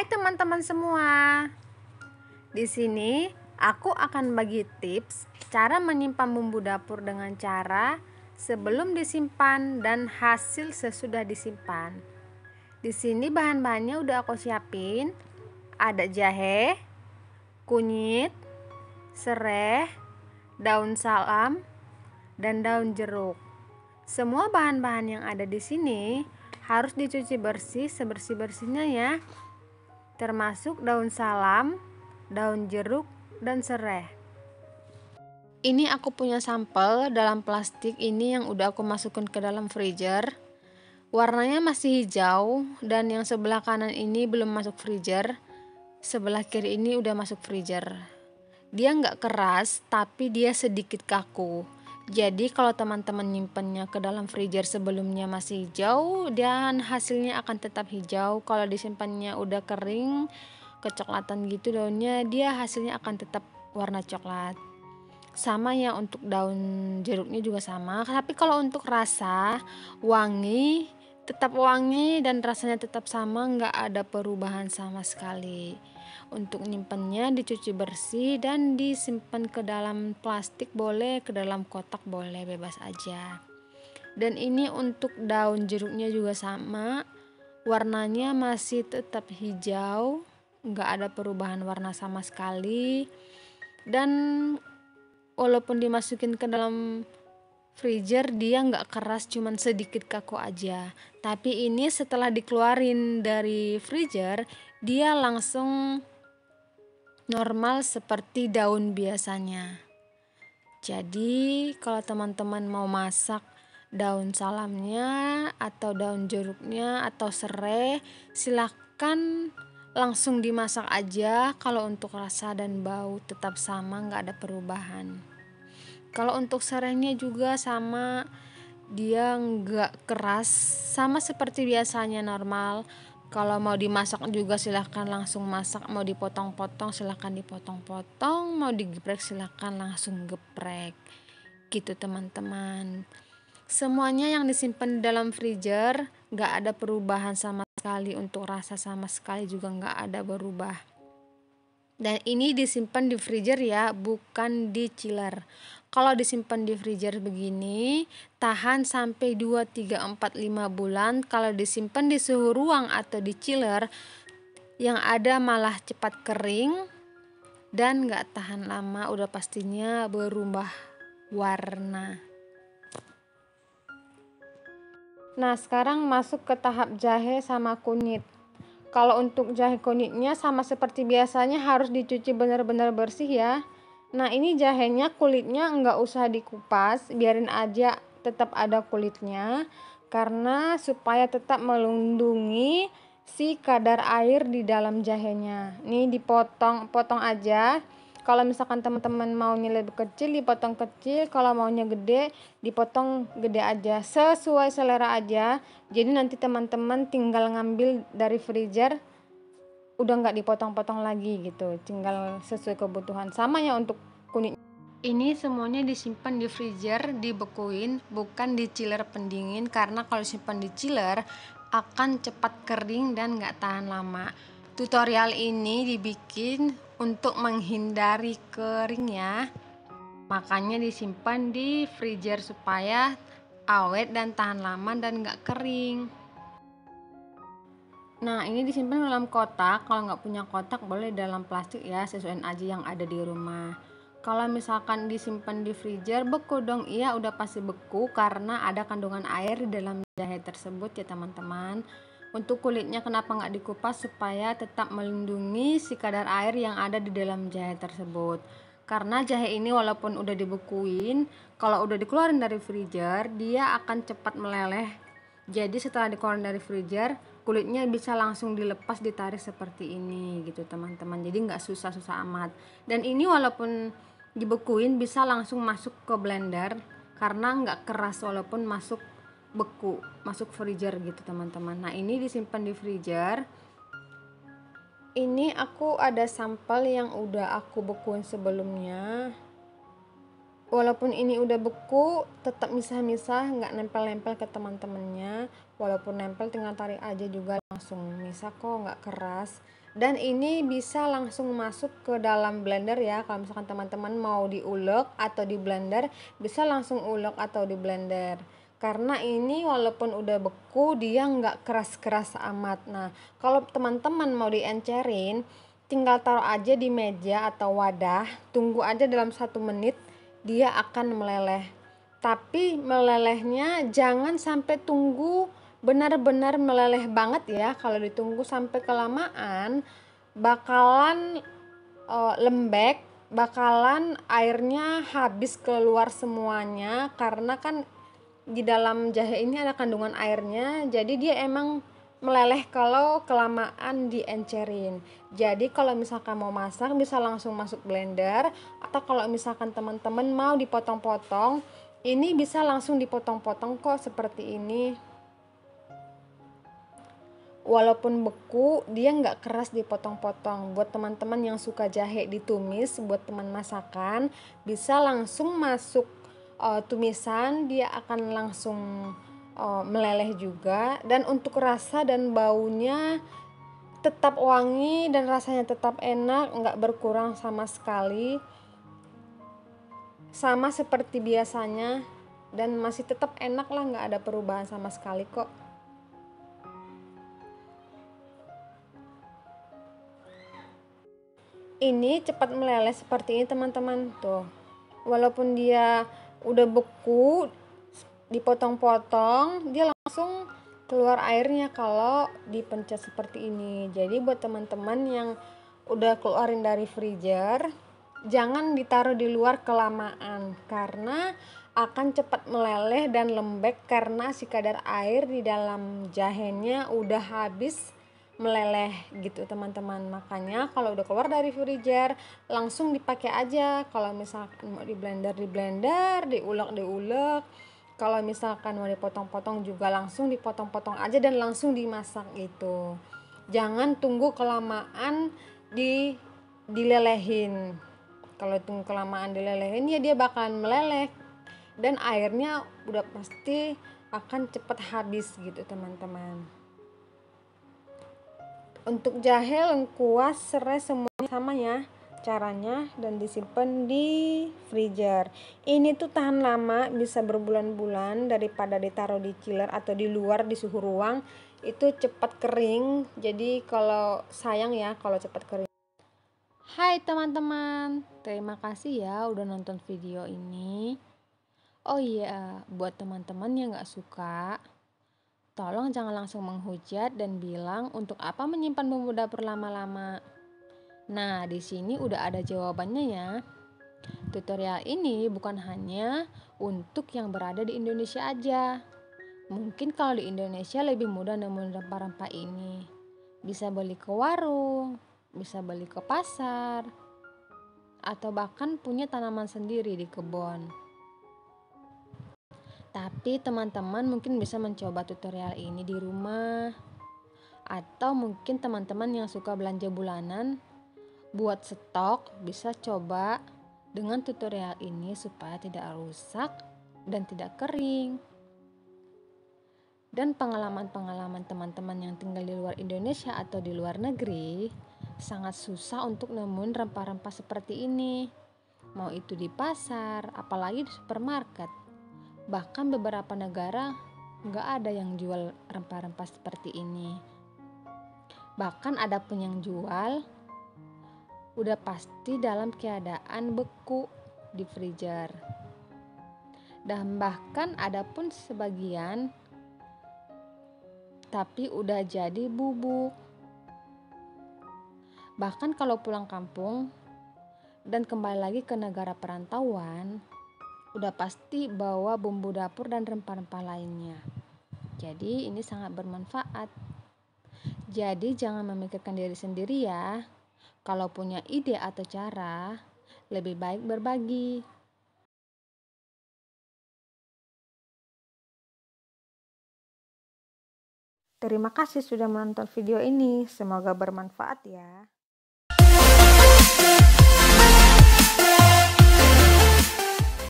Hai teman-teman semua. Di sini aku akan bagi tips cara menyimpan bumbu dapur dengan cara sebelum disimpan dan hasil sesudah disimpan. Di sini bahan-bahannya udah aku siapin. Ada jahe, kunyit, serai, daun salam, dan daun jeruk. Semua bahan-bahan yang ada di sini harus dicuci bersih sebersih-bersihnya ya. Termasuk daun salam, daun jeruk, dan serai. Ini aku punya sampel dalam plastik ini yang udah aku masukin ke dalam freezer. Warnanya masih hijau dan yang sebelah kanan ini belum masuk freezer. Sebelah kiri ini udah masuk freezer. Dia nggak keras tapi dia sedikit kaku. Jadi kalau teman-teman nyimpennya ke dalam freezer sebelumnya masih hijau dan hasilnya akan tetap hijau. Kalau disimpannya udah kering, kecoklatan gitu daunnya, dia hasilnya akan tetap warna coklat. Sama ya untuk daun jeruknya juga sama. Tapi kalau untuk rasa, wangi, tetap wangi dan rasanya tetap sama, nggak ada perubahan sama sekali. Untuk nyimpennya dicuci bersih dan disimpan ke dalam plastik boleh, ke dalam kotak boleh, bebas aja. Dan ini untuk daun jeruknya juga sama, warnanya masih tetap hijau, nggak ada perubahan warna sama sekali. Dan walaupun dimasukin ke dalam freezer dia nggak keras, cuman sedikit kaku aja. Tapi ini setelah dikeluarin dari freezer dia langsung normal seperti daun biasanya. Jadi kalau teman-teman mau masak daun salamnya atau daun jeruknya atau serai, silahkan langsung dimasak aja. Kalau untuk rasa dan bau tetap sama, nggak ada perubahan. Kalau untuk serainya juga sama, dia nggak keras, sama seperti biasanya normal. Kalau mau dimasak juga silahkan langsung masak, mau dipotong-potong silahkan dipotong-potong, mau digeprek silahkan langsung geprek gitu teman-teman. Semuanya yang disimpan di dalam freezer nggak ada perubahan sama sekali, untuk rasa sama sekali juga nggak ada berubah. Dan ini disimpan di freezer ya, bukan di chiller. Kalau disimpan di freezer begini, tahan sampai 2, 3, 4, 5 bulan. Kalau disimpan di suhu ruang atau di chiller, yang ada malah cepat kering dan gak tahan lama, udah pastinya berubah warna. Nah, sekarang masuk ke tahap jahe sama kunyit. Kalau untuk jahe kunyitnya sama seperti biasanya harus dicuci benar-benar bersih ya. Nah ini jahenya kulitnya nggak usah dikupas, biarin aja tetap ada kulitnya. Karena supaya tetap melindungi si kadar air di dalam jahenya. Nih potong aja. Kalau misalkan teman-teman maunya lebih kecil dipotong kecil, kalau maunya gede dipotong gede aja, sesuai selera aja. Jadi nanti teman-teman tinggal ngambil dari freezer udah nggak dipotong-potong lagi gitu, tinggal sesuai kebutuhan. Sama ya untuk kunyit. Ini semuanya disimpan di freezer, dibekuin, bukan di chiller pendingin, karena kalau simpan di chiller akan cepat kering dan nggak tahan lama. Tutorial ini dibikin untuk menghindari kering ya, makanya disimpan di freezer supaya awet dan tahan lama dan nggak kering. Nah ini disimpan dalam kotak. Kalau nggak punya kotak boleh dalam plastik ya, sesuaiin aja yang ada di rumah. Kalau misalkan disimpan di freezer, beku dong. Iya udah pasti beku karena ada kandungan air di dalam jahe tersebut ya teman-teman. Untuk kulitnya kenapa nggak dikupas, supaya tetap melindungi si kadar air yang ada di dalam jahe tersebut. Karena jahe ini walaupun udah dibekuin, kalau udah dikeluarin dari freezer dia akan cepat meleleh. Jadi setelah dikeluarin dari freezer, kulitnya bisa langsung dilepas, ditarik seperti ini gitu teman-teman. Jadi nggak susah-susah amat. Dan ini walaupun dibekuin bisa langsung masuk ke blender karena nggak keras walaupun masuk beku, masuk freezer gitu teman-teman. Nah ini disimpan di freezer. Ini aku ada sampel yang udah aku bekuin sebelumnya. Walaupun ini udah beku, tetap misah-misah, nggak nempel-nempel ke teman-temannya. Walaupun nempel tinggal tarik aja juga langsung misah kok, nggak keras. Dan ini bisa langsung masuk ke dalam blender ya. Kalau misalkan teman-teman mau diulek atau di blender, bisa langsung ulek atau di blender. Karena ini walaupun udah beku, dia nggak keras-keras amat. Nah, kalau teman-teman mau diencerin, tinggal taruh aja di meja atau wadah, tunggu aja dalam 1 menit, dia akan meleleh. Tapi melelehnya jangan sampai tunggu benar-benar meleleh banget ya. Kalau ditunggu sampai kelamaan bakalan lembek, bakalan airnya habis keluar semuanya, karena kan di dalam jahe ini ada kandungan airnya, jadi dia emang meleleh kalau kelamaan diencerin. Jadi kalau misalkan mau masak bisa langsung masuk blender, atau kalau misalkan teman-teman mau dipotong-potong, ini bisa langsung dipotong-potong kok seperti ini. Walaupun beku, dia nggak keras dipotong-potong. Buat teman-teman yang suka jahe ditumis, buat teman masakan, bisa langsung masuk tumisan, dia akan langsung meleleh juga. Dan untuk rasa dan baunya tetap wangi dan rasanya tetap enak, nggak berkurang sama sekali. Sama seperti biasanya dan masih tetap enak lah, nggak ada perubahan sama sekali kok. Ini cepat meleleh seperti ini teman-teman tuh. Walaupun dia udah beku, dipotong-potong, dia langsung keluar airnya kalau dipencet seperti ini. Jadi buat teman-teman yang udah keluarin dari freezer, jangan ditaruh di luar kelamaan karena akan cepat meleleh dan lembek karena si kadar air di dalam jahenya udah habis meleleh gitu teman-teman. Makanya kalau udah keluar dari freezer langsung dipakai aja. Kalau misalkan mau di blender, diulek. Kalau misalkan mau dipotong-potong juga langsung dipotong-potong aja dan langsung dimasak gitu. Jangan tunggu kelamaan dilelehin. Kalau tunggu kelamaan dilelehin ya dia bakalan meleleh dan airnya udah pasti akan cepat habis gitu teman-teman. Untuk jahe, lengkuas, serai semuanya sama ya caranya dan disimpan di freezer. Ini tuh tahan lama, bisa berbulan-bulan daripada ditaruh di chiller atau di luar di suhu ruang. Itu cepat kering. Jadi kalau sayang ya kalau cepat kering. Hai teman-teman, terima kasih ya udah nonton video ini. Oh iya, buat teman-teman yang gak suka, tolong jangan langsung menghujat dan bilang untuk apa menyimpan bumbu dapur lama-lama. Nah, di sini udah ada jawabannya ya. Tutorial ini bukan hanya untuk yang berada di Indonesia aja. Mungkin kalau di Indonesia lebih mudah nemuin rempah-rempah ini. Bisa beli ke warung, bisa beli ke pasar, atau bahkan punya tanaman sendiri di kebun. Tapi teman-teman mungkin bisa mencoba tutorial ini di rumah. Atau mungkin teman-teman yang suka belanja bulanan buat stok bisa coba dengan tutorial ini supaya tidak rusak dan tidak kering. Dan pengalaman-pengalaman teman-teman yang tinggal di luar Indonesia atau di luar negeri sangat susah untuk nemuin rempah-rempah seperti ini. Mau itu di pasar, apalagi di supermarket. Bahkan beberapa negara nggak ada yang jual rempah-rempah seperti ini. Bahkan ada pun yang jual udah pasti dalam keadaan beku di freezer. Dan bahkan ada pun sebagian tapi udah jadi bubuk. Bahkan kalau pulang kampung dan kembali lagi ke negara perantauan, udah pasti bawa bumbu dapur dan rempah-rempah lainnya. Jadi ini sangat bermanfaat. Jadi jangan memikirkan diri sendiri ya. Kalau punya ide atau cara, lebih baik berbagi. Terima kasih sudah menonton video ini. Semoga bermanfaat ya.